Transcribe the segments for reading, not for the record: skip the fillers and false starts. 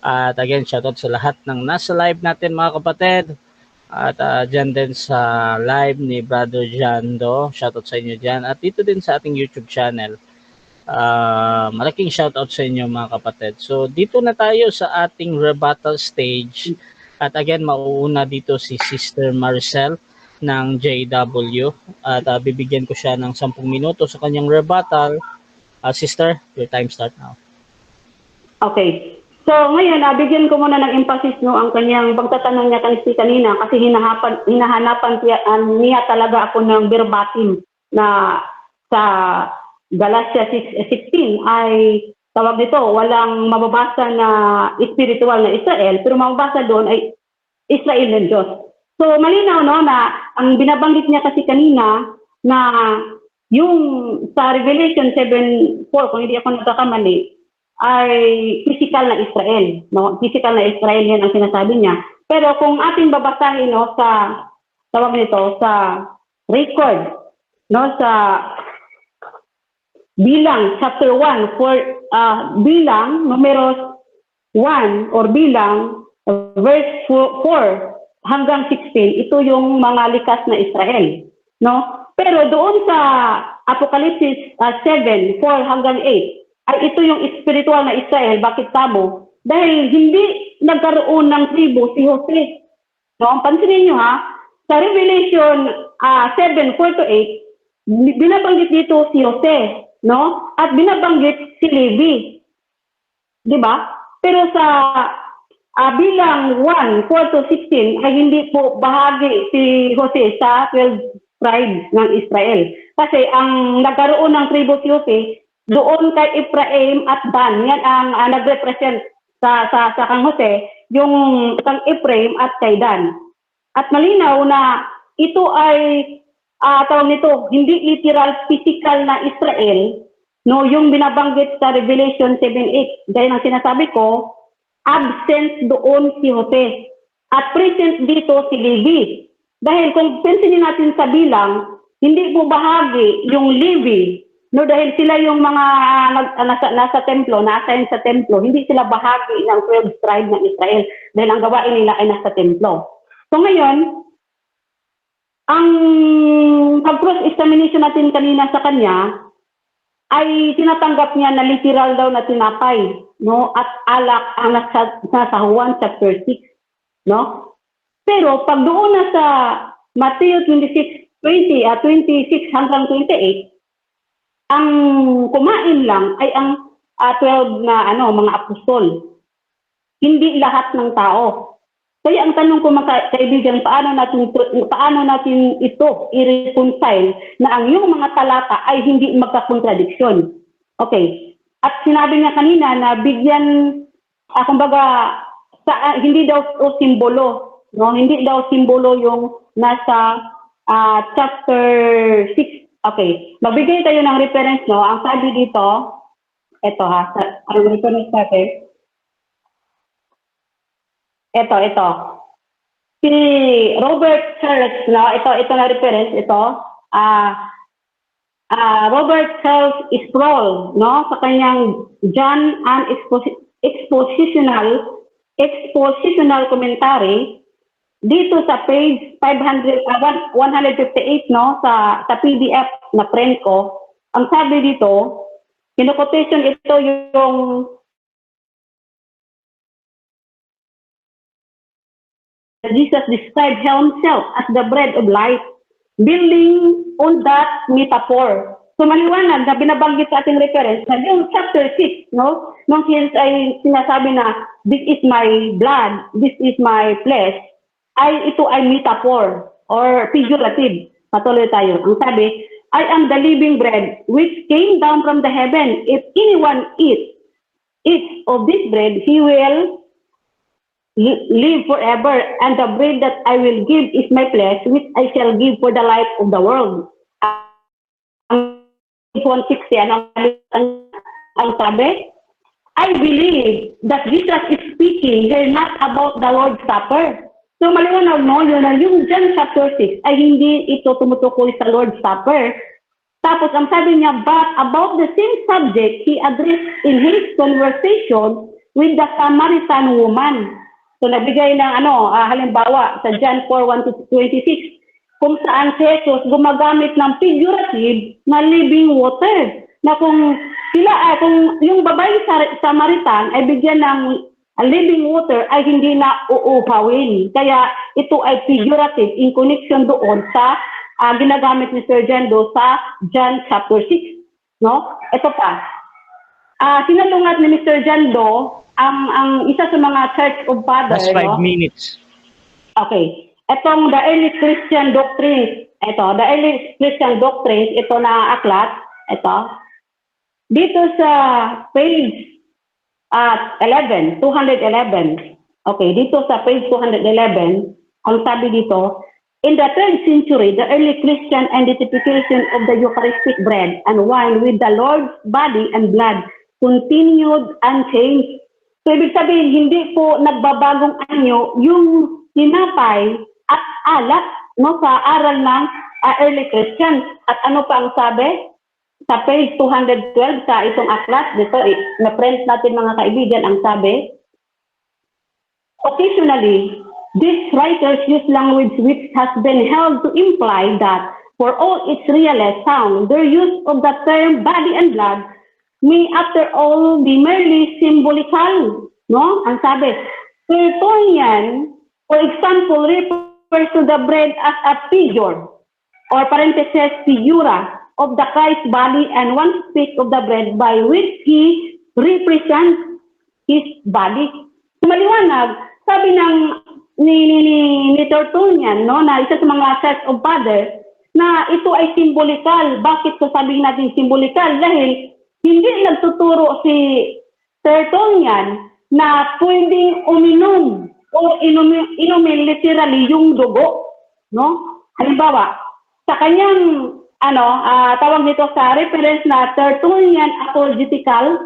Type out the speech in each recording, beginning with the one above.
At again, shoutout sa lahat ng nasa live natin mga kapatid. At dyan din sa live ni Brother Jando, shoutout sa inyo dyan. At dito din sa ating YouTube channel. Malaking shoutout sa inyo mga kapatid. So dito na tayo sa ating rebuttal stage. At again, mauuna dito si Sister Maricel ng JW. At bibigyan ko siya ng 10 minuto sa kanyang rebuttal. Sister, your time start now. Okay. So ngayon, bigyan ko muna ng emphasis ang kanyang pagtatanong niya kanina kasi hinahanapan niya talaga ako ng verbatim na sa Galatia 6:16 ay tawag dito, walang mababasa na spiritual na Israel, pero mababasa doon ay Israel ng Diyos. So malinaw na ang binabanggit niya kasi kanina na yung sa Revelation 7:4, kung hindi ako nagkakamali, ay physical na Israel. Physical na Israel yan ang sinasabi niya. Pero kung ating babasahin sa tawag nito, sa record, sa Bilang chapter 1 for bilang numero 1 or bilang verse 4 hanggang 16, ito yung mga likas na Israel, Pero doon sa Apocalypse 7:4 hanggang 8 ay ito yung spiritual na Israel. Bakit tamo? Dahil hindi nagkaroon ng tribo si Jose. Pansinin niyo sa Revelation 7:4-8, binabanggit dito si Jose, at binabanggit si Levi. Di ba? Pero sa bilang 1:4-16 ay hindi po bahagi si Jose sa 12 tribes ng Israel. Kasi ang nagkaroon ng tribo si Jose doon kay Ephraim at Dan. Yan ang nag-represent sa kang Jose, yung kang Ephraim at kay Dan. At malinaw na ito ay tawag nito, hindi literal physical na Israel, yung binabanggit sa Revelation 7:8. Dahil ang sinasabi ko, absent doon si Jose at present dito si Levi. Dahil kung pensinin natin sa bilang, hindi po bahagi yung Levi, dahil sila yung mga nasa templo, na-assign sa templo, hindi sila bahagi ng 12 tribe ng Israel dahil ang gawain nila ay nasa templo. So ngayon, ang pag-cross-examination natin kanina sa kanya ay tinatanggap niya na literal daw na tinapay, at alak ang nasa Juan chapter 6, Pero pag doon na sa Matthew 26 hanggang 28, ang kumain lang ay ang 12 na mga apostol. Hindi lahat ng tao. Kaya ang tanong ko mga kaibigan, paano natin ito i-reconcile na ang iyong mga talata ay hindi magkakontradiksyon? Okay. At sinabi niya kanina na bigyan, kumbaga, hindi daw o simbolo, Hindi daw simbolo yung nasa chapter 6. Okay. Magbigay tayo ng reference, Ang sabi dito, ito ang reference natin. Ito. Si Robert Charles, ito na reference, Robert Charles Sproul, sa kanyang John and expositional commentary, dito sa page 158, sa PDF na print ko, ang sabi dito, quotation ito yung Jesus described himself as the bread of life, building on that metaphor. So maliwanag na binabanggit sa ating reference na yung chapter 6, nung ay sinasabi na this is my blood, this is my flesh, ito ay metaphor or figurative. Patuloy tayo. Ang sabi, I am the living bread which came down from the heaven. If anyone eats of this bread, he will live forever, and the bread that I will give is my flesh, which I shall give for the life of the world. Ang 160, ang sabi? I believe that Jesus is speaking here not about the Lord's Supper. So maliwanag yung John chapter 6 ay hindi ito tumutukoy sa Lord's Supper. Tapos ang sabi niya, but about the same subject he addressed in his conversation with the Samaritan woman. So nagbigay ng halimbawa sa John 4:1-26 kung saan si Jesus gumagamit ng figurative na living water. Na kung yung babae Samaritan ay bigyan ng living water ay hindi na uuhawin. Kaya ito ay figurative in connection doon sa ginagamit ni Sir Jando sa John chapter 6. No? Ito pa. Sinalungat ni Mr. Jando ang isa sa mga Church of Fathers. That's 5 minutes. Okay. Itong The Early Christian Doctrines. The Early Christian Doctrines, ito na aklat. Ito. Dito sa page 211. Okay, dito sa page 211, ang sabi dito, in the 3rd century, the early Christian identification of the Eucharistic bread and wine with the Lord's body and blood continued unchanged. So, ibig sabihin, hindi po nagbabagong anyo yung tinapay at alak sa aral ng early Christians. At ano pa ang sabi? Sa page 212 sa itong aklat, dito, na-print natin mga kaibigan, ang sabi, occasionally, these writers use language which has been held to imply that for all its realist sound, their use of the term body and blood may after all be merely symbolical. No? Ang sabi, Tertullian, for example, refers to the bread as a figure or parenthesis figura of the Christ body, and one speaks of the bread by which he represents his body. Maliwanag, sabi ng ni Tertullian, na isa sa mga Church of Fathers, na ito ay symbolikal. Bakit sasabihin natin symbolikal? Dahil hindi nagtuturo si Tertullian na pwedeng uminom o inumin literally yung dugo. No? Halimbawa, sa kanyang tawag nito sa reference na Tertullian apologetical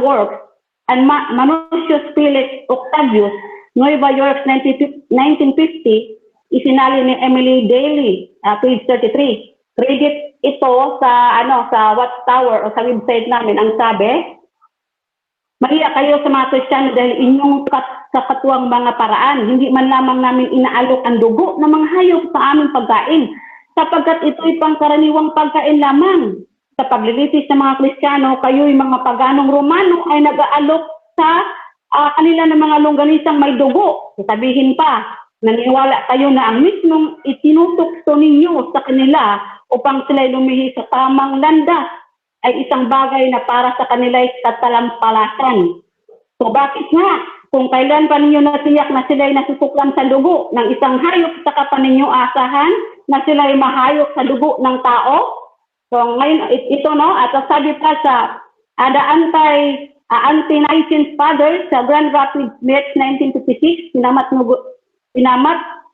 works and Manutius Felix Octavius, Nueva York, 1950, isinali ni Emily Daly, page 33. Credit ito sa Watchtower o sa website namin. Ang sabi, mahiya kayo sa mga Kristiyano dahil inyong kakatuwang mga paraan. Hindi man lamang namin inaalok ang dugo ng mga hayop sa aming pagkain, sapagkat ito'y pangkaraniwang pagkain lamang. Sa paglilitis ng mga Kristiyano, kayo'y mga paganong Romano ay nag-aalok sa kanila ng mga longganisang may dugo. Sabihin pa, naniwala kayo na ang mismong itinutukso ninyo sa kanila upang sila'y lumihi sa tamang landas ay isang bagay na para sa kanila'y katalampalasan. So bakit nga? Kung kailan pa ninyo natiyak na sila'y nasusuklan sa dugo ng isang hayop, saka pa ninyo asahan na sila'y mahayop sa dugo ng tao? So ngayon, ito at sabi pa sa the Anti-Nicene Fathers sa Grand Rapids, March 1956, pinamat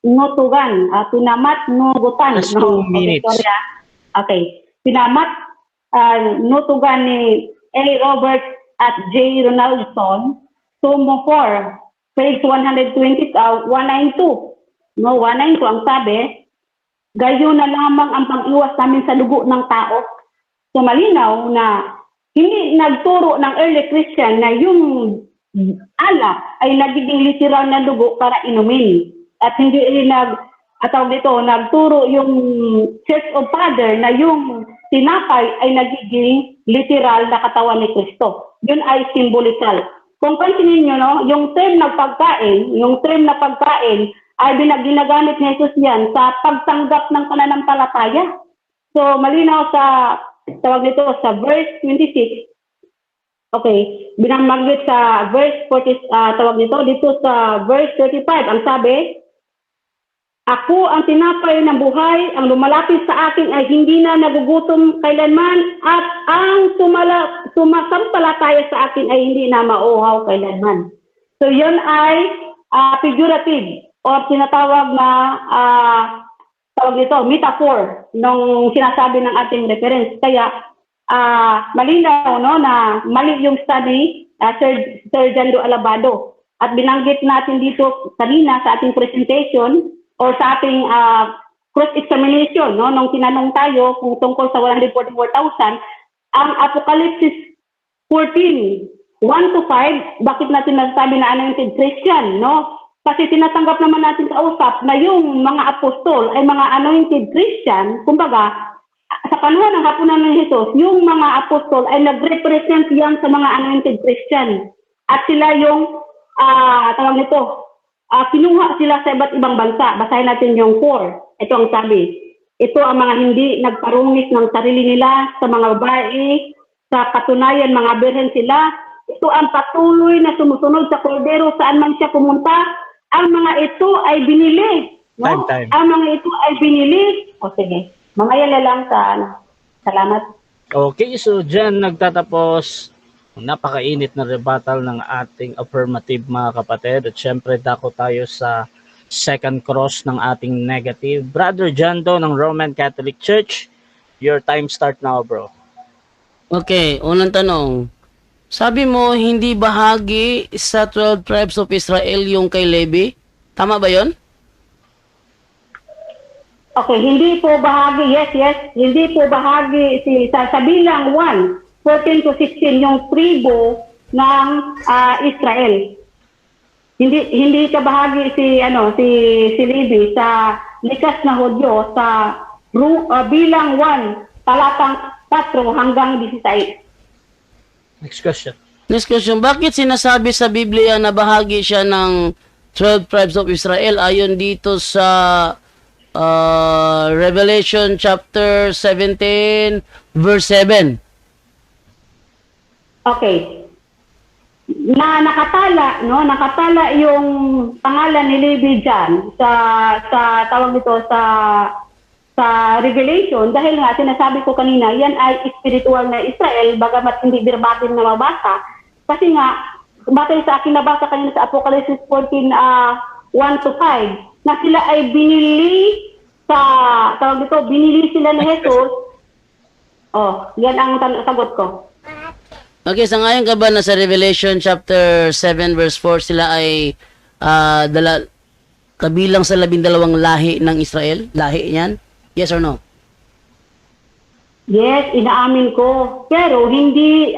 nugutan. That's 2 minutes. Okay. Pinamat nutugan ni A. Robert at J. Ronaldson, Sumo 4, page 192. 192 ang sabi, gayo na lamang ang pag-iwas namin sa dugo ng tao. So malinaw na hindi nagturo ng early Christian na yung alak ay nagiging literal na dugo para inumin. At hindi rin nagturo yung Church of Father na yung tinapay ay nagiging literal na katawan ni Kristo. Yun ay symbolikal. Kung pansinin nyo, yung term na pagkain ay ginagamit ni Jesus yan sa pagtanggap ng pananampalataya. So, malinaw sa verse 26. Okay, binanggit sa verse 40, dito sa verse 35, ang sabi, ako ang tinapay ng buhay, ang lumalapit sa akin ay hindi na nagugutom kailanman, at ang sumasampalataya sa akin ay hindi na mauhaw kailanman. So, yun ay figurative o tinatawag na metaphor nung sinasabi ng ating reference. Kaya malinaw na mali yung study Sir Jando Alabado. At binanggit natin dito kanina sa ating presentation or sa ating cross-examination, nung tinanong tayo kung tungkol sa 144,000, ang Apocalypse 14, 1 to 5, bakit natin nasasabi na anointed Christian, no? Kasi tinatanggap naman natin sa usap na yung mga apostol ay mga anointed Christian. Kumbaga, sa panahon ng hapunan ng Jesus, yung mga apostol ay nag-represent yan sa mga anointed Christian. At sila yung, tawag nito, kinuha sila sa iba't ibang bansa. Basahin natin yung 4. Ito ang sabi. Ito ang mga hindi nagparungis ng sarili nila sa mga babae. Sa katunayan, mga birhen sila. Ito ang patuloy na sumusunod sa kordero saan man siya pumunta. Ang mga ito ay binili. No? Time. Ang mga ito ay binili. O sige, mga yan na lang sa salamat. Okay, so dyan nagtatapos napakainit na rebuttal ng ating affirmative mga kapatid. At syempre dako tayo sa second cross ng ating negative. Brother Jando ng Roman Catholic Church, your time start now, bro. Okay, unang tanong. Sabi mo, hindi bahagi sa 12 tribes of Israel yung kay Levi? Tama ba yon? Okay, hindi po bahagi, yes, hindi po bahagi sa bilang 1, 14 to 16 yung tribo ng Israel. Hindi ka bahagi si Levi sa likas na Hudyo sa bilang 1, talatang 4 hanggang 16. Next question. Next question, bakit sinasabi sa Biblia na bahagi siya ng 12 tribes of Israel ayon dito sa Revelation chapter 17 verse 7? Okay. Nakatala yung pangalan ni Levi dyan sa tawag nito sa Revelation dahil nga sinasabi ko kanina yan ay spiritual na Israel bagamat hindi verbatim na mabasa kasi nga batay sa akin nabasa kanina sa Apocalypse 14 1 to 5 na sila ay binili binili sila ni Jesus. Yan ang sagot ko. Okay, sa ngayon ka ba na sa Revelation chapter 7 verse 4 sila ay kabilang sa 12 lahi ng Israel? Lahi niyan? Yes or no? Yes, inaamin ko. Pero hindi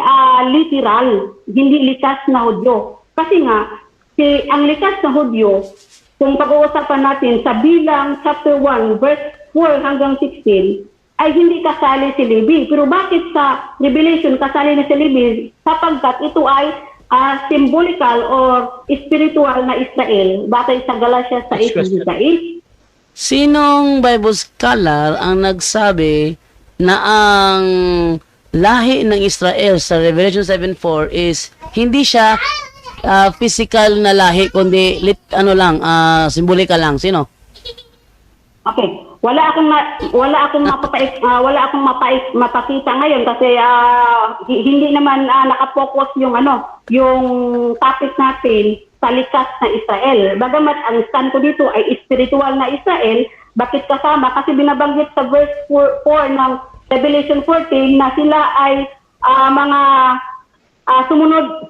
literal, hindi likas na Hudyo. Kasi nga, ang likas na Hudyo, kung pag-uusapan natin sa bilang chapter 1 verse 4 hanggang 16, ay hindi kasali si Levi. Pero bakit sa Revelation kasali na si Levi? Sapagkat ito ay symbolical or spiritual na Israel. Batay sa Galatia 6:8. Sinong Bible scholar ang nagsabi na ang lahi ng Israel sa Revelation 7:4 is hindi siya physical na lahi kundi simbolikal lang? Sino? Okay. Wala akong mapakita ngayon kasi hindi naman nakapokus yung topic natin sa likas na Israel. Bagamat ang stand ko dito ay spiritual na Israel, bakit kasama? Kasi binabanggit sa verse 4 ng Revelation 14 na sila ay mga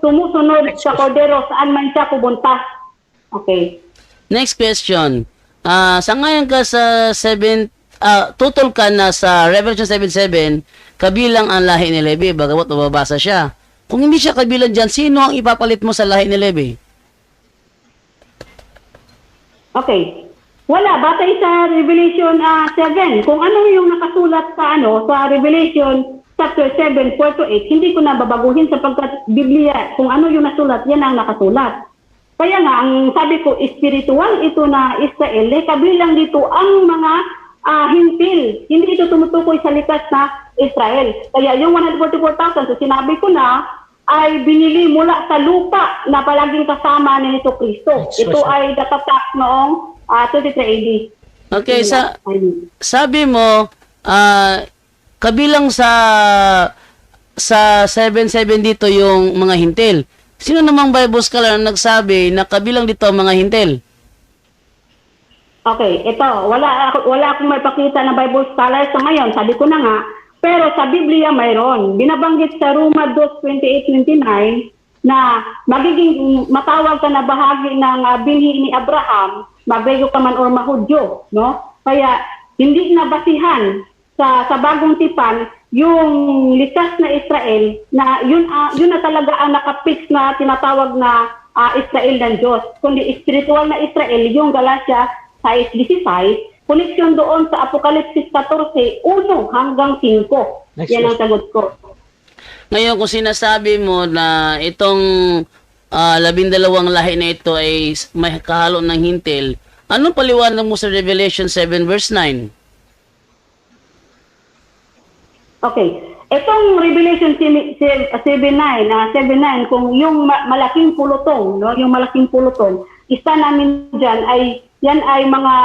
sumusunod sa kordero saan man siya pupunta. Okay. Next question. Sa ngayon ka sa tutol ka na sa Revelation 7:7, kabilang ang lahi ni Levi, bagamat mababasa siya. Kung hindi siya kabilang dyan, sino ang ipapalit mo sa lahi ni Levi? Okay. Wala, batay sa Revelation 7. Kung ano yung nakasulat sa Revelation chapter 7, 4 to 8, hindi ko na babaguhin sapagkat Biblia, kung ano yung nasulat, yan ang nakasulat. Kaya nga, ang sabi ko, spiritual ito na Israel, kabilang dito ang mga hintil. Hindi ito tumutukoy sa likas na Israel. Kaya yung 144,000, so sinabi ko na, ay binili mula sa lupa na palaging kasama ni Hesus Kristo. Ito ay datatak noong 23 AD. Okay, sabi mo, kabilang sa 7:7 dito yung mga hintil. Sino namang Bible scholar ang nagsabi na kabilang dito ang mga hintil? Okay, ito. Wala akong may pakita na Bible scholar sa ngayon. Sabi ko na nga. Pero sa Biblia mayroon. Binabanggit sa Roma 2:28-29 na magiging matawag ka na bahagi ng binhi ni Abraham, magrego ka man or mahudyo, no? Kaya hindi na basihan sa bagong tipan yung likas na Israel na yun na talaga ang nakapix na tinatawag na Israel ng Diyos. Kundi spiritual na Israel, yung Galatia 6:16, koneksyon doon sa Apokalipsis 14, 1 hanggang 5. Next Yan ang sagot ko. Ngayon, kung sinasabi mo na itong 12 lahi na ito ay may kahalo ng hintil, anong paliwanag mo sa Revelation 7 verse 9? Okay. Itong Revelation 7:9, kung yung malaking pulutong, no, yung malaking pulutong, isa namin diyan ay yan ay mga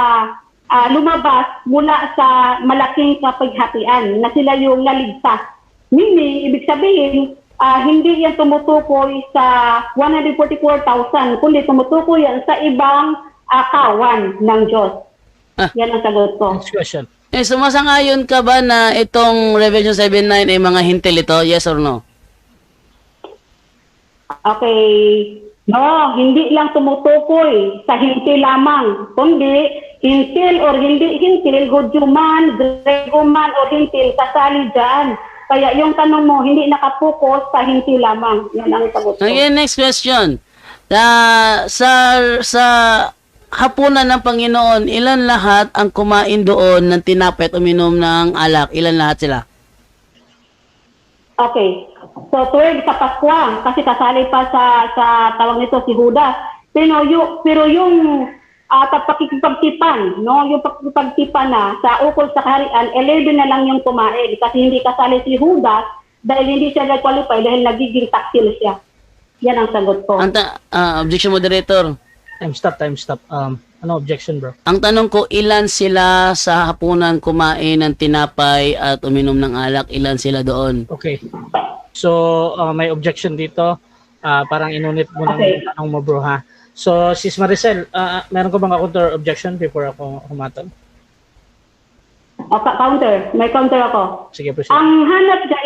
lumabas mula sa malaking kapighatian na sila yung naligtas. Meaning, ibig sabihin, hindi yan tumutukoy sa 144,000, kundi tumutukoy yan sa ibang kawan ng Diyos. Yan ang sagot ko. Next question. Sumasangayon ka ba na itong Revelation 7:9 ay mga hintil ito? Yes or no? Okay. No, hindi lang tumutukoy sa hintil lamang, kundi hintil or hindi hintil, Hudyo man, Grego man o hintil, kasali dyan. Kaya yung tanong mo, hindi nakapokus sa hintil lamang. Yan ang sagot ko. Okay, next question. Sa hapunan ng Panginoon, ilan lahat ang kumain doon ng tinapay at uminom ng alak? Ilan lahat sila? Okay. So, 12 sa Paskwa, kasi kasali pa sa tawag nito si Judas. Pero yung pakikipagtipan, no? Yung pakikipagtipan na sa ukol sa kaharian, 11 na lang yung kumain kasi hindi kasali si Judas dahil hindi siya nag-qualify dahil nagiging taksil siya. Yan ang sagot ko. Objection, moderator. Time stop. Ano objection, bro? Ang tanong ko, ilan sila sa hapunan kumain ng tinapay at uminom ng alak? Ilan sila doon? Okay. So, may objection dito. Parang inunit mo ng tanong mo, bro, ha? So, Sis Maricel, meron ko bang counter objection before ako humatol? Counter. May counter ako. Sige, proceed. Ang hanap niya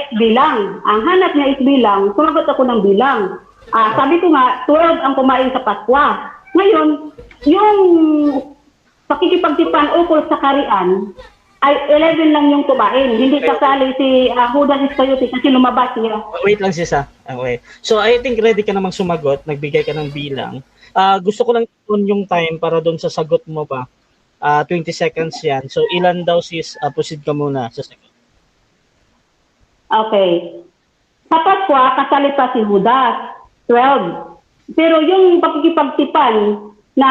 is bilang. Sumagot ako ng bilang. Sabi ko nga, 12 ang kumain sa Paskwa. Ngayon, yung pakikipagtipan ukol sa kaharian ay 11 lang yung kumain. Hindi kasali si Judas Iscariote kasi lumabas niya. Wait lang, sis, ha? Okay. So, I think ready ka namang sumagot. Nagbigay ka ng bilang. Gusto ko lang yung time para doon sa sagot mo pa. 20 seconds yan. So, ilan daw, sis? Proceed ka muna sa sagot. Okay. Sa Paskwa, kasali pa si Judas. 12. Pero yung pakikipagtipan na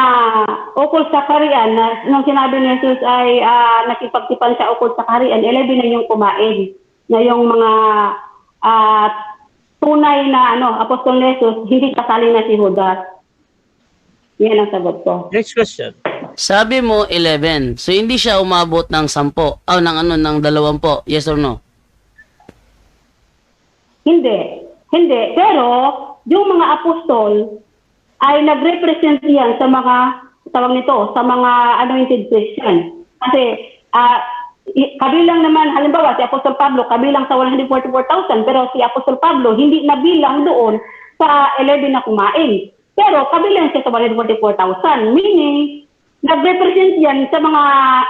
ukol sa kaharian, na nung sinabi ni Jesus ay nakipagtipan siya ukol sa kaharian, 11 na yung kumain. Na yung mga tunay na apostol ni Jesus, hindi kasali na si Judas. Yan ang sagot ko. Next question. Sabi mo 11. So hindi siya umabot ng 10 ng 20. Yes or no? Hindi. Pero yung mga apostol ay nag-represent yan sa mga sa mga anointed Christian. Kasi kabilang naman, halimbawa si Apostol Pablo kabilang sa 144,000, pero si Apostol Pablo hindi nabilang doon sa 11 na kumain. Pero kabilang siya sa 144,000, meaning nag-represent yan sa mga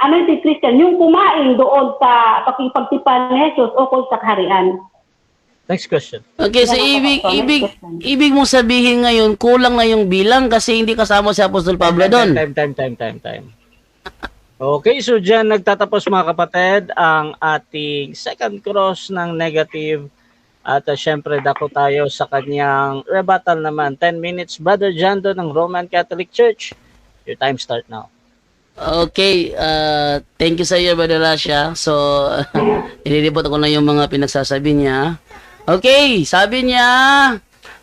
anointed Christian yung kumain doon sa pakipagtipan ni Jesus ukol sa kaharian. Next question. Okay, so ibig mong sabihin ngayon, kulang na yung bilang kasi hindi kasama si Apostol Pablo doon. Time. Okay, so dyan nagtatapos mga kapatid ang ating second cross ng negative. At syempre dako tayo sa kanyang rebuttal naman. 10 minutes, Brother Jando ng Roman Catholic Church. Your time start now. Okay, thank you sa iyo, Brother Rasha. So, ililipot ko na yung mga pinagsasabi niya. Okay, sabi niya,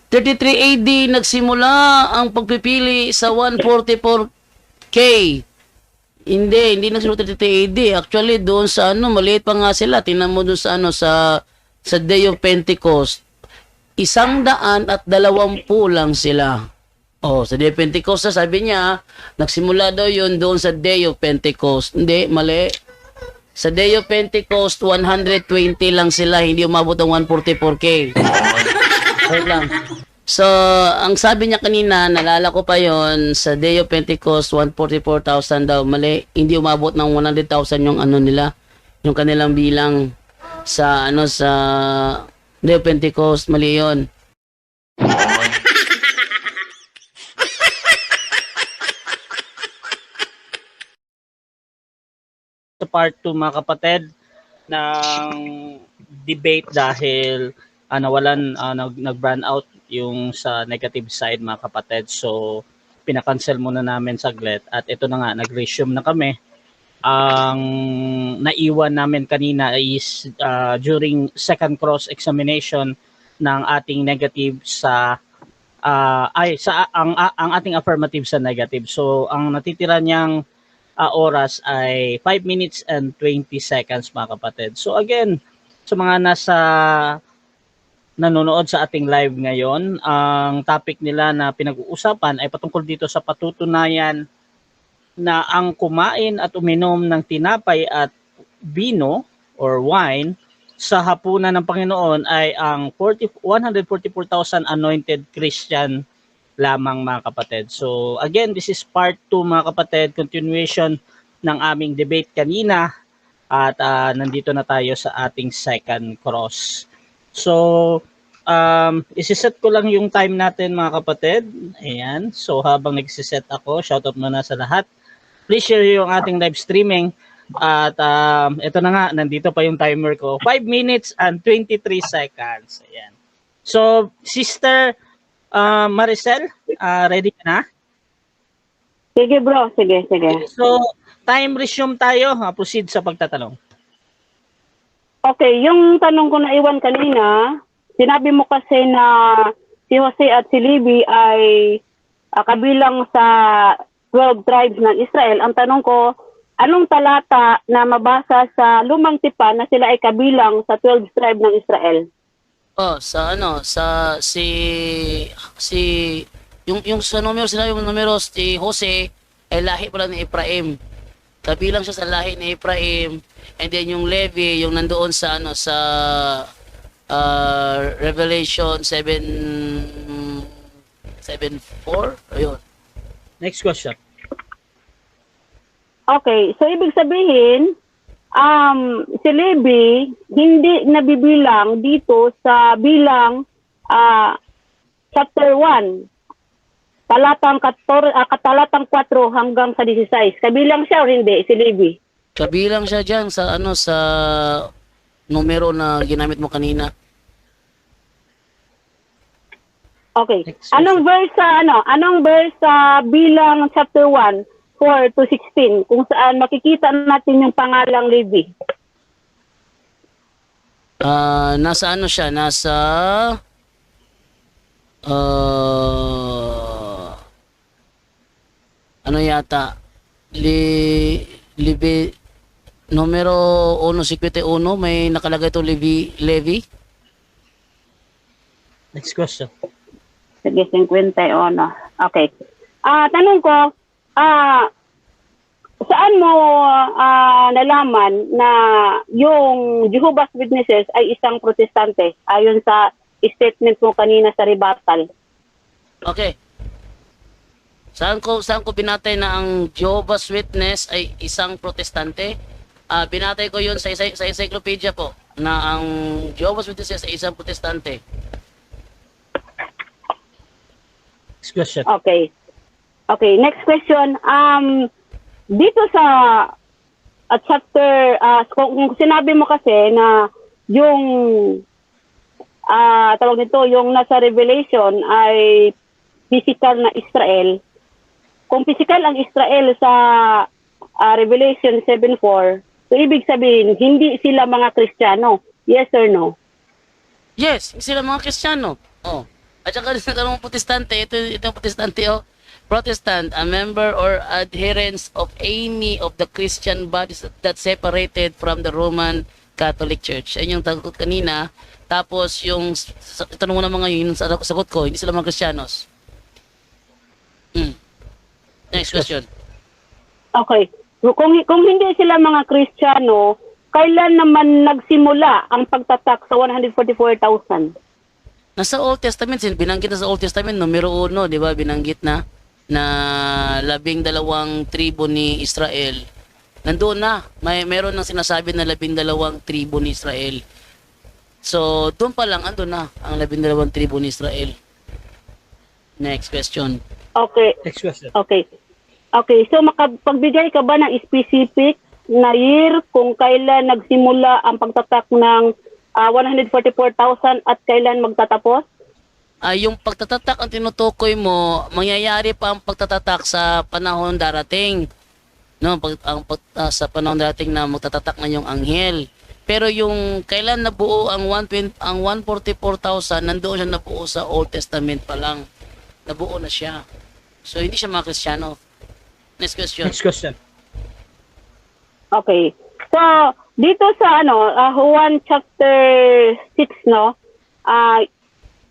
33 AD nagsimula ang pagpipili sa 144K. Hindi nagsimula 33 AD. Actually, doon sa maliit pa nga sila. Tingnan mo doon sa Day of Pentecost. 120 lang sila. Sa Day of Pentecost, sabi niya, nagsimula daw yun doon sa Day of Pentecost. Hindi, mali. Sa Day of Pentecost, 120 lang sila, hindi umabot ang 144K. Wait lang. So, ang sabi niya kanina, nalala ko pa yon sa Day of Pentecost, 144,000 daw. Mali, hindi umabot ng 100,000 yung nila, yung kanilang bilang. sa ano sa Day of Pentecost, mali yun. Sa part 2 mga kapatid ng debate dahil nawalan nag-brand out yung sa negative side mga kapatid. So pinakancel muna namin saglit at ito na nga nag-resume na kami. Ang naiwan namin kanina is during second cross examination ng ating negative sa ang ating affirmative sa negative. So ang natitira niyang oras ay 5 minutes and 20 seconds mga kapatid. So again, sa mga nasa nanonood sa ating live ngayon, ang topic nila na pinag-uusapan ay patungkol dito sa patutunayan na ang kumain at uminom ng tinapay at bino or wine sa hapunan ng Panginoon ay ang 144,000 anointed Christian lamang mga kapatid. So again, this is part 2 mga kapatid, continuation ng aming debate kanina at nandito na tayo sa ating second cross. So isiset ko lang yung time natin mga kapatid. Ayan. So habang nagsiset ako, shoutout muna sa lahat. Please share yung ating live streaming. At ito na nga, nandito pa yung timer ko. 5 minutes and 23 seconds. Ayan. So, Sister Maricel, ready ka na? Sige bro, sige. So, time resume tayo. Proceed sa pagtatanong. Okay, yung tanong ko na iwan kanina, sinabi mo kasi na si Jose at si Libby ay kabilang sa 12 tribes ng Israel. Ang tanong ko, anong talata na mabasa sa Lumang Tipan na sila ay kabilang sa 12 tribe ng Israel? Sa yung sa numero sinabi mo numero si Jose ay lahi pala ni Ephraim. Kabilang siya sa lahi ni Ephraim, and then yung Levi yung nandoon sa Revelation 7:4. Ayun. Next question. Okay, so ibig sabihin, si Levi hindi nabibilang dito sa bilang chapter 1, talatang 4 hanggang sa 16. Kabilang siya o hindi, si Levi? Kabilang siya diyan sa sa numero na ginamit mo kanina. Okay. Anong verse sa bilang chapter 1, 4 to 16 kung saan makikita natin yung pangalang Levi? Nasa siya? Nasa yata? Levi numero 1:51 may nakalagay to Levi. Next question. Sige, 51. Okay. Tanong ko, saan mo nalaman na yung Jehovah's Witnesses ay isang protestante ayon sa statement mo kanina sa rebuttal? Okay. Saan ko binatay na ang Jehovah's Witness ay isang protestante? Binatay ko yun sa encyclopedia po na ang Jehovah's Witnesses ay isang protestante. Next question. Okay, next question. Dito sa chapter, kung sinabi mo kasi na yung tawag nito, yung nasa Revelation ay physical na Israel. Kung physical ang Israel sa Revelation 7:4, so ibig sabihin, hindi sila mga Kristiyano. Yes or no? Yes, sila mga Kristiyano. At saka sa protestante, ito yung protestante, Protestant, a member or adherents of any of the Christian bodies that separated from the Roman Catholic Church. Ayun yung tagot kanina. Tapos yung tanong mo na mga yun, sagot ko, hindi sila mga Kristiyanos. Next question. Okay. Kung hindi sila mga Kristiyano, kailan naman nagsimula ang pagtatak sa 144,000? Nasa Old Testament, binanggit na sa Old Testament, numero 1, di ba? Binanggit na 12 tribo ni Israel Nandoon na. Meron nang sinasabi na 12 tribo ni Israel. So, doon pa lang, andun na ang 12 tribo ni Israel. Next question. Okay. Next question. Okay. Okay, so makapagbigay ka ba ng specific na year kung kailan nagsimula ang pagtatak ng 144,000 at kailan magtatapos? Yung pagtatatak ang tinutukoy mo, mangyayari pa ang pagtatatak sa panahon darating. No, sa panahon darating na magtatatak na yung anghel. Pero yung kailan nabuo ang 144,000, nandoon siya nabuo sa Old Testament pa lang. Nabuo na siya. So hindi siya mga Kristiyano. Next question. Next question. Okay. So, dito sa Juan chapter 6, no?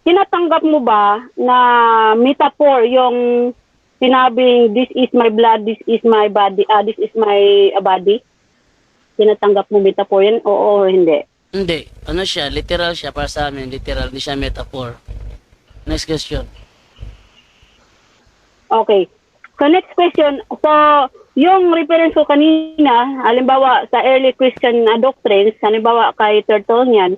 Tinatanggap mo ba na metaphor yung sinabing this is my blood, this is my body, this is my body? Tinatanggap mo metaphor yan o hindi? Hindi. Ano siya? Literal siya para sa amin. Literal. Hindi siya metaphor. Next question. Okay. So next question. So yung reference ko kanina, halimbawa sa early Christian doctrines, halimbawa kay Tertullian,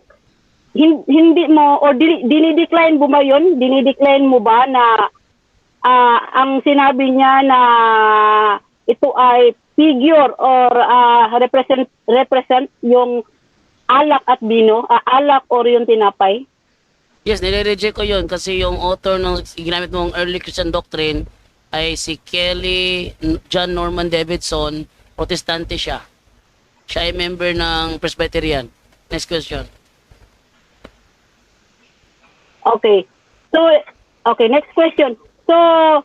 hindi mo o dinidecline mo ba yun? Dinidecline mo ba na ang sinabi niya na ito ay figure or represent yung alak at bino, alak or yung tinapay? Yes, nire-reject ko yun kasi yung author ng ginamit mong early Christian doctrine ay si Kelly John Norman Davidson. Protestante siya. Siya ay member ng Presbyterian. Next question. Okay. So, okay, next question. So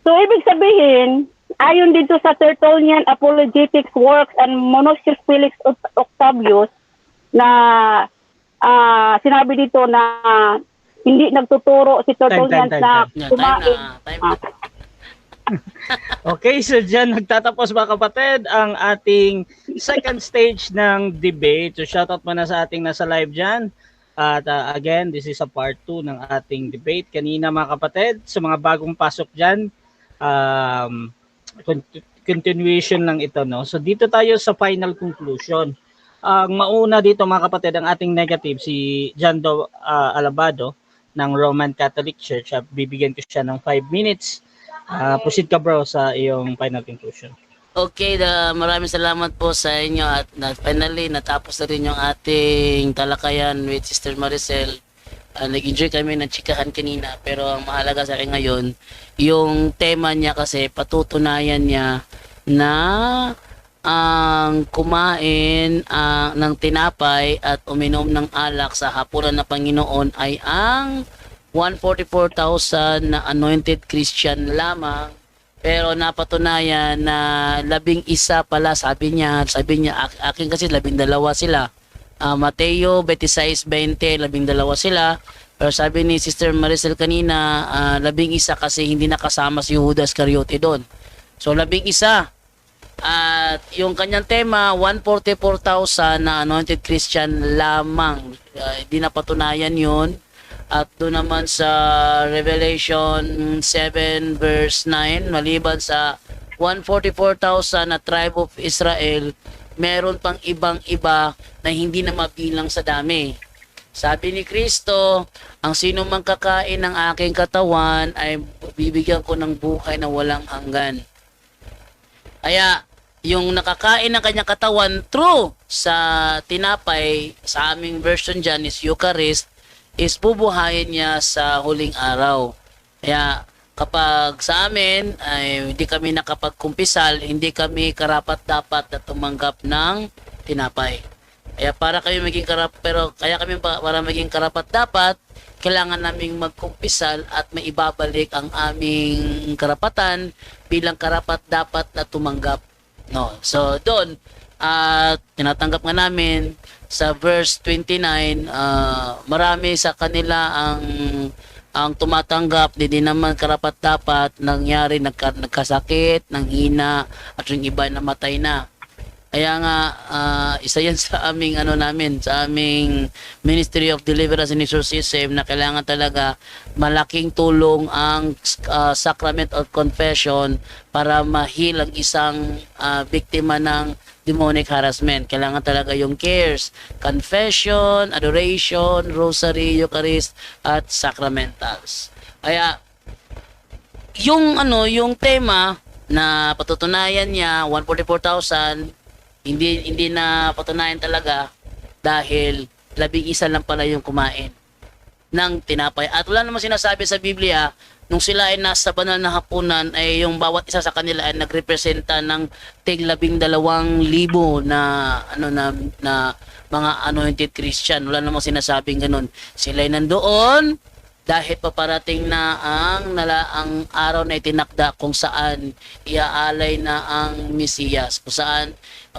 ibig sabihin, ayon dito sa Tertullian Apologetics Works and Monossius Felix Octavius na sinabi dito na hindi nagtuturo si Tertullian na kumain. Time na. Okay, so dyan nagtatapos mga kapatid ang ating second stage ng debate. So shoutout muna sa ating nasa live dyan. At again, this is a part 2 ng ating debate. Kanina mga kapatid, sa mga bagong pasok dyan, continuation lang ito. No? So dito tayo sa final conclusion. Ang mauna dito mga kapatid, ang ating negative, si Jando Alabado ng Roman Catholic Church. Bibigyan ko siya ng 5 minutes. Proceed ka bro sa iyong final conclusion. Okay, maraming salamat po sa inyo at finally natapos na rin yung ating talakayan with Sister Maricel. Nag-enjoy kami ng chikahan kanina pero ang mahalaga sa akin ngayon, yung tema niya kasi patutunayan niya na ang kumain ng tinapay at uminom ng alak sa hapunan ng Panginoon ay ang 144,000 na anointed Christian lamang. Pero napatunayan na 11 pala, sabi niya akin kasi 12 sila. Mateo 26:20, 12 sila. Pero sabi ni Sister Maricel kanina, 11 kasi hindi nakasama si Judas Iscariote doon. So 11. At yung kanyang tema, 144,000 na anointed Christian lamang. Hindi napatunayan yun. At doon naman sa Revelation 7 verse 9, maliban sa 144,000 na tribe of Israel, meron pang ibang-iba na hindi na mabilang sa dami. Sabi ni Kristo, ang sino mang kakain ng aking katawan ay bibigyan ko ng buhay na walang hanggan. Kaya, yung nakakain ng kanyang katawan true sa tinapay, sa aming version dyan is Eucharist, is bubuhayin niya sa huling araw. Kaya kapag sa amin ay hindi kami nakapagkumpisal, hindi kami karapat-dapat na tumanggap ng tinapay. Kaya para maging karapat-dapat, kailangan naming magkumpisal at maibabalik ang aming karapatan bilang karapat-dapat na tumanggap. No. So doon tinatanggap nga namin sa verse 29, marami sa kanila ang tumatanggap, hindi naman karapat-dapat, nangyari, nagkasakit, nanghina, at yung iba namatay na. Kaya nga isa yan sa aming sa aming Ministry of Deliverance and Exorcism na kailangan talaga malaking tulong ang Sacrament of Confession para ma-heal ang isang biktima ng demonic harassment. Kailangan talaga yung cares, confession, adoration, rosary, Eucharist at sacramentals. Kaya yung tema na patutunayan niya 144,000 hindi na patunayan talaga dahil 11 lang pala yung kumain ng tinapay. At wala namang sinasabi sa Biblia nung sila ay nasa banal na hapunan ay yung bawat isa sa kanila ay nagrepresenta ng tig 12,000 na na mga anointed Christian. Wala namang sinasabing ganun. Sila ay nandoon dahil paparating na ang araw na itinakda kung saan iaalay na ang Mesiyas, kung saan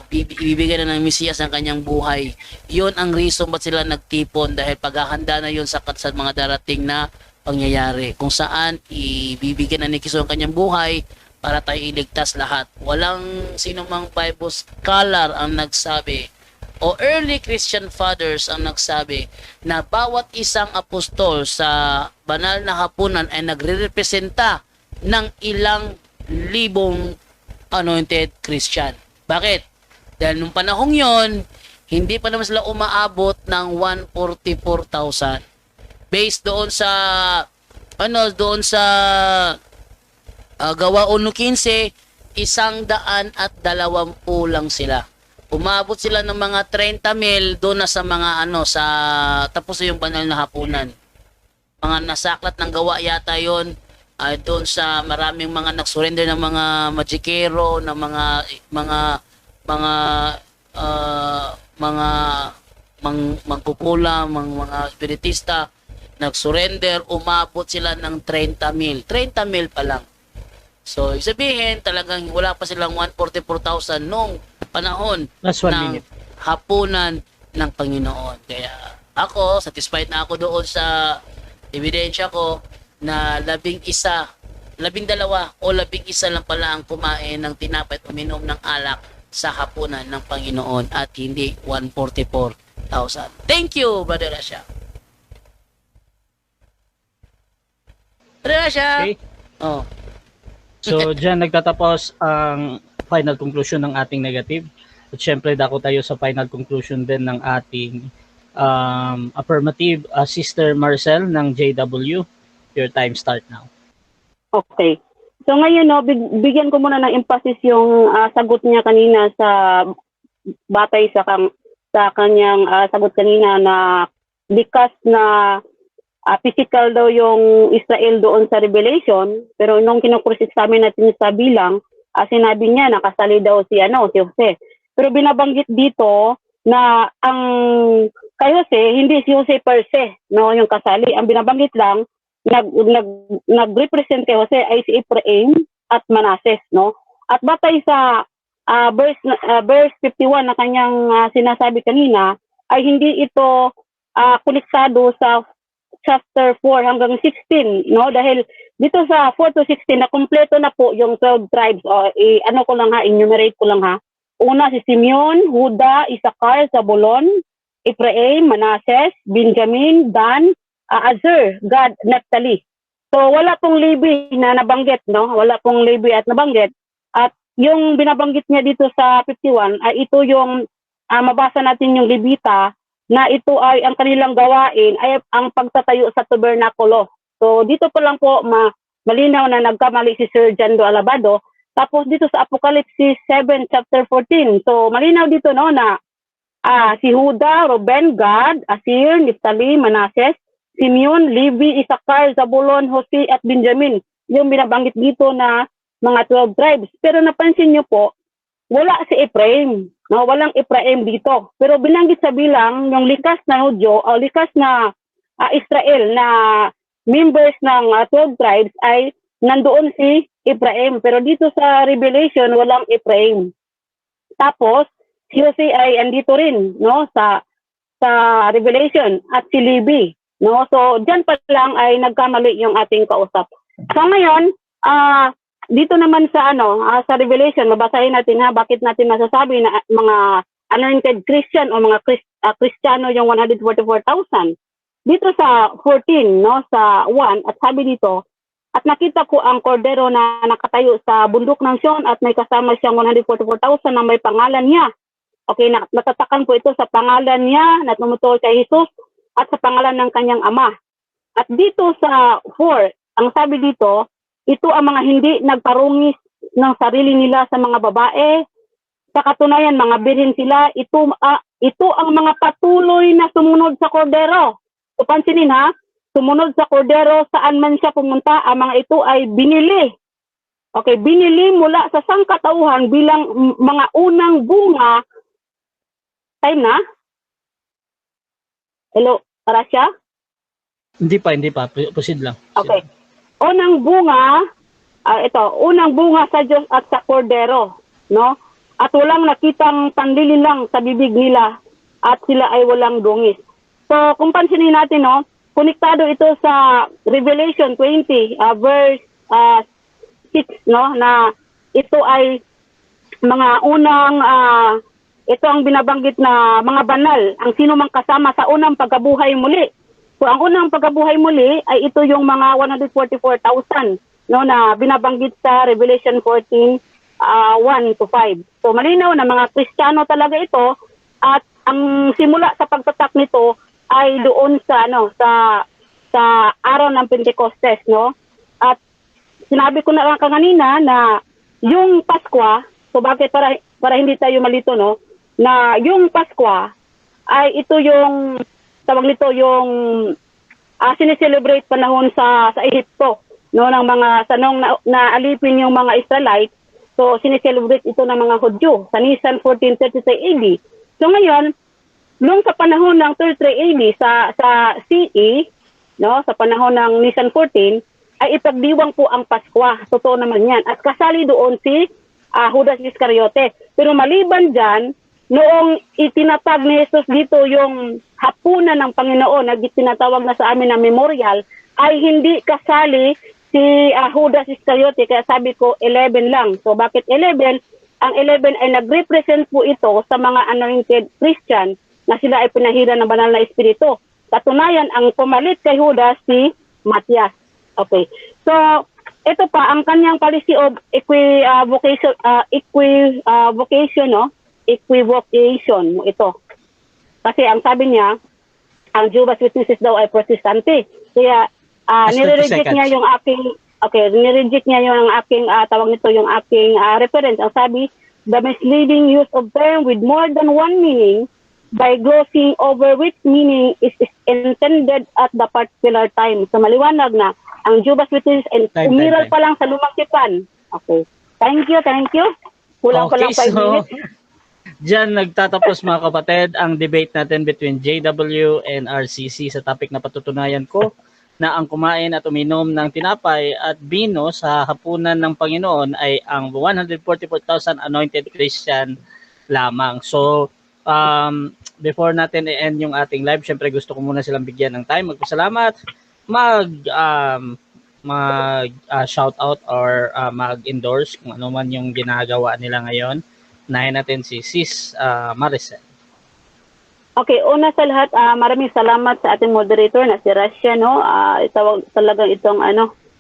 ibibigay na ng Mesiyas ang kanyang buhay. Yun ang reason ba't sila nagtipon, dahil paghahanda na yun sa mga darating na pangyayari kung saan ibibigay na ni Kristo ang kanyang buhay para tayo iligtas lahat. Walang sinumang Bible scholar ang nagsabi o early Christian fathers ang nagsabi na bawat isang apostol sa banal na hapunan ay nagre-representa ng ilang libong anointed Christian. Bakit? Dahil nung panahong yon, hindi pa naman sila umaabot ng 144,000. Based doon sa Gawa 1:15, 120 lang sila. Umabot sila ng mga 30,000 doon na sa mga tapos na yung banal na hapunan. Mga nasaklat ng Gawa yata yon, doon sa maraming mga nagsurrender ng mga magikero, ng mangkukula, mga spiritista, nagsurrender, umabot sila ng 30,000. 30,000 pa lang. So, sabihin, talagang wala pa silang 144,000 nung panahon ng hapunan ng Panginoon. Kaya ako, satisfied na ako doon sa ebidensya ko na 11 o 11 lang pala ang kumain ng tinapay at uminom ng alak sa hapunan ng Panginoon at hindi 144,000. Thank you, Brother Rasha. Brother Rasha. Okay. Oh. So, dyan nagtatapos ang final conclusion ng ating negative. At syempre, dako tayo sa final conclusion din ng ating affirmative. Sister Marcel ng JW, your time start now. Okay. So ngayon, bigyan ko muna ng emphasis yung sagot niya kanina sa batay sa kanyang sagot kanina na likas na physical daw yung Israel doon sa Revelation, pero nung kinukrusis-examine natin sa bilang, sinabi niya nakasali daw si Jose. Pero binabanggit dito na ang kay Jose, hindi si Jose per se, yung kasali. Ang binabanggit lang, nag-represent kay Jose ay si Ephraim at Manasseh, At batay sa verse 51 na kanyang sinasabi kanina, ay hindi ito konektado sa chapter 4 hanggang 16, Dahil dito sa 4 to 16 na kumpleto na po yung 12 tribes. Enumerate ko lang ha. Una si Simeon, Huda, Isakar, Zabulon, Ephraim, Manasseh, Benjamin, Dan, Azer, Gad, Naphtali. So wala pong Levi na nabanggit, Wala pong Levi at nabanggit. At yung binabanggit niya dito sa 51 ay ito yung mabasa natin yung Levita na ito ay ang kanilang gawain ay ang pagtatayo sa tabernakulo. So dito pa lang po malinaw na nagkamali si Sir Jando Alabado. Tapos dito sa Apocalypse 7 chapter 14. So malinaw dito na si Huda, Reuben, Gad, Asir, Naphtali, Manasseh, Simeon, Levi, Isakar, Zabulon, Jose at Benjamin. Yung binabanggit dito na mga 12 tribes. Pero napansin niyo po, wala si Ephraim. Walang Ephraim dito. Pero binanggit sa bilang yung likas na Hudyo o likas na Israel na members ng 12 tribes ay nandoon si Ephraim. Pero dito sa Revelation, walang Ephraim. Tapos, si Jose ay andito rin sa Revelation at si Levi. So, dyan pa lang ay nagkamali yung ating kausap. So, ngayon, dito naman sa sa Revelation, mabasahin natin ha, bakit natin masasabi na mga anointed Christian o mga Kristiyano yung 144,000. Dito sa 14, no, sa 1, at sabi dito, at nakita ko ang kordero na nakatayo sa bundok ng Sion at may kasama siyang 144,000 na may pangalan niya. Okay, natatakan po ito sa pangalan niya na tumutol kay Jesus at sa pangalan ng kanyang ama. At dito sa 4, ang sabi dito, ito ang mga hindi nagparungis ng sarili nila sa mga babae. Sa katunayan, mga birhen sila, ito ang mga patuloy na sumunod sa kordero. So, pansinin ha, sumunod sa kordero, saan man siya pumunta, ang mga ito ay binili. Okay, binili mula sa sangkatauhan bilang mga unang bunga. Time na? Hello, Tarasya? Hindi pa. Proceed lang. Okay. Unang bunga, unang bunga sa Diyos at sa kordero, no? At walang nakitang panlilinlang sa bibig nila at sila ay walang dungis. So, kung pansinin natin, no, konektado ito sa Revelation 20, verse 6, no, na ito ay mga unang, ito ang binabanggit na mga banal, ang sino mang kasama sa unang pagkabuhay muli. So, ang unang pagkabuhay muli ay ito yung mga 144,000, no, na binabanggit sa Revelation 14, 1 to 5. So, malinaw na mga Kristiyano talaga ito at ang simula sa pagtatak nito ay doon sa sa araw ng Pentecostes, no? At sinabi ko na lang kanina na yung Paskwa, so bakit para hindi tayo malito, no? Na yung Paskwa ay ito yung tawag nito yung sineselebrate panahon sa Ehipto, no, ng mga sanong na alipin yung mga Israelites. So sineselebrate ito ng mga Hudyo sa Nisan 1433 AD. So ngayon, nung sa panahon ng 33 AD sa CE, no, sa panahon ng Nisan 14, ay ipagdiwang po ang Paskwa. Totoo naman yan. At kasali doon si Judas Iscariote. Pero maliban dyan, noong itinatag ni Jesus dito yung hapunan ng Panginoon na tinatawag na sa amin na memorial, ay hindi kasali si Judas Iscariote. Kaya sabi ko 11 lang. So bakit 11? Ang 11 ay nag-represent po ito sa mga anointed Christian na sila ay pinahira ng banal na espiritu. Katunayan, ang pumalit kay Judas si Matias. Okay. So, ito pa, ang kanyang policy of equivocation, no? Equivocation, ito. Kasi ang sabi niya, ang Jehovah's Witnesses daw ay protestante. Kaya, nire-reject niya yung aking, nire-reject niya yung aking, tawag nito, yung aking reference. Ang sabi, the misleading use of term with more than one meaning by glossing over which meaning is intended at the particular time. So maliwanag na ang Jehovah's Witnesses and umiral pa lang sa lumang tipan. Okay. Thank you. Kulang pa lang 5 minutes. Diyan nagtatapos mga kapatid ang debate natin between JW and RCC sa topic na patutunayan ko na ang kumain at uminom ng tinapay at bino sa hapunan ng Panginoon ay ang 144,000 anointed Christian lamang. So, before natin i-end yung ating live, syempre gusto ko muna silang bigyan ng time, magpasalamat, shout out or mag-endorse kung ano man yung ginagawa nila ngayon. Unahin natin si Sis Maricel. Okay, una sa lahat, maraming salamat sa ating moderator na si Rasha, no? Talagang itong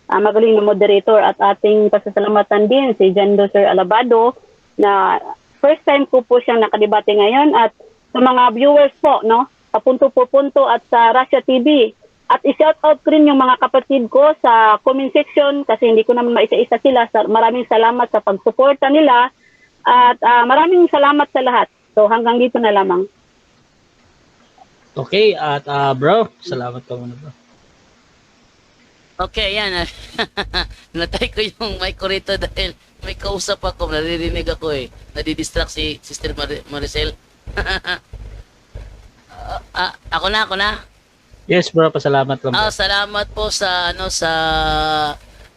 magaling na moderator, at ating pasasalamatan din si Jando Sir Alabado na first time ko po siyang nakadebate ngayon, at sa mga viewers po, no, papunto po punto at sa Russia TV. At i-shout out ko rin yung mga kapatid ko sa comment section kasi hindi ko naman maisa-isa sila. Maraming salamat sa pagsuporta nila at maraming salamat sa lahat. So hanggang dito na lamang. Okay, at bro, salamat ka muna bro. Okay, yan. Natay ko yung mic ko rito dahil may kausap ako, naririnig ako eh. Nadidistract si Sister Maricel. Ako na. Yes bro, pasalamat lang bro. Salamat po sa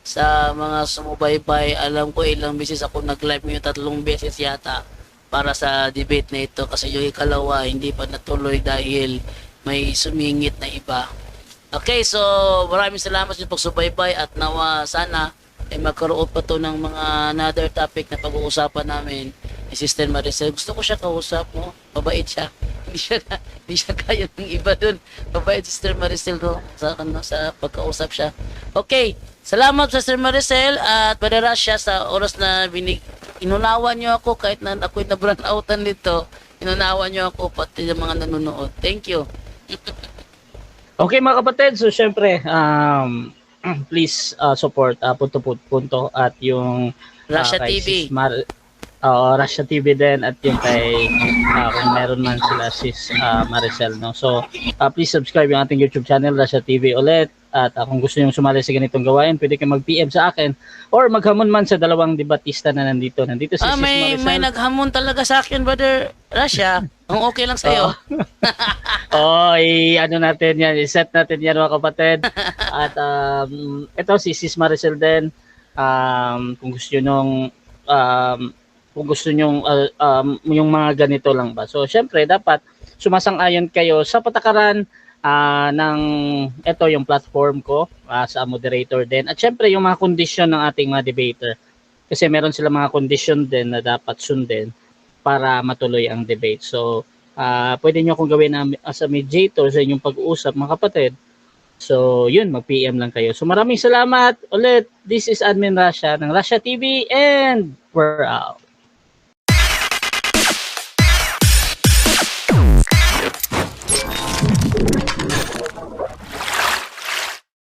sa mga sumubaybay. Alam ko ilang beses ako nag-live ngayon, 3 beses yata para sa debate na ito kasi yung ikalawa hindi pa natuloy dahil may sumingit na iba. Okay, so maraming salamat sa pagsubaybay at nawa sana magkaroon pa to ng mga another topic na pag-uusapan namin ni Sister Maricel. Gusto ko siya kausap mo. Mabait siya. Hindi siya kaya ng iba dun. Mabait si Sister Maricel do sa pagkausap siya. Okay. Salamat Sister Maricel at Brother Rasha sa oras na inunawan niyo ako kahit na ako'y na-burn outan dito. Inunawan niyo ako pati yung mga nanonood. Thank you. Okay mga kapatid, so syempre, please support Punto at yung Rasha kay TV. Sis Rasha TV din at yung kay kung meron man sila Sis Maricel, no? So please subscribe yung ating YouTube channel Rasha TV ulit at kung gusto niyo sumali sa ganitong gawain, pwede kayong mag-PM sa akin or maghamon man sa dalawang debatista na nandito si Sis Maricel. May naghamon talaga sa akin, Brother Rasha. Kung okay lang sa'yo. Ano natin yan, i-set natin yan mga kapatid. At ito si Sis Maricel din. Kung gusto nyo yung mga ganito lang ba. So syempre dapat sumasang-ayon kayo sa patakaran ng ito yung platform ko sa moderator din. At syempre yung mga kondisyon ng ating mga debater. Kasi meron sila mga kondisyon din na dapat sundin para matuloy ang debate. So, pwede nyo akong gawin as a mediator sa inyong pag-uusap, mga kapatid. So, yun, mag-PM lang kayo. So, maraming salamat ulit. This is Admin Rasha ng Rasha TV and we're out.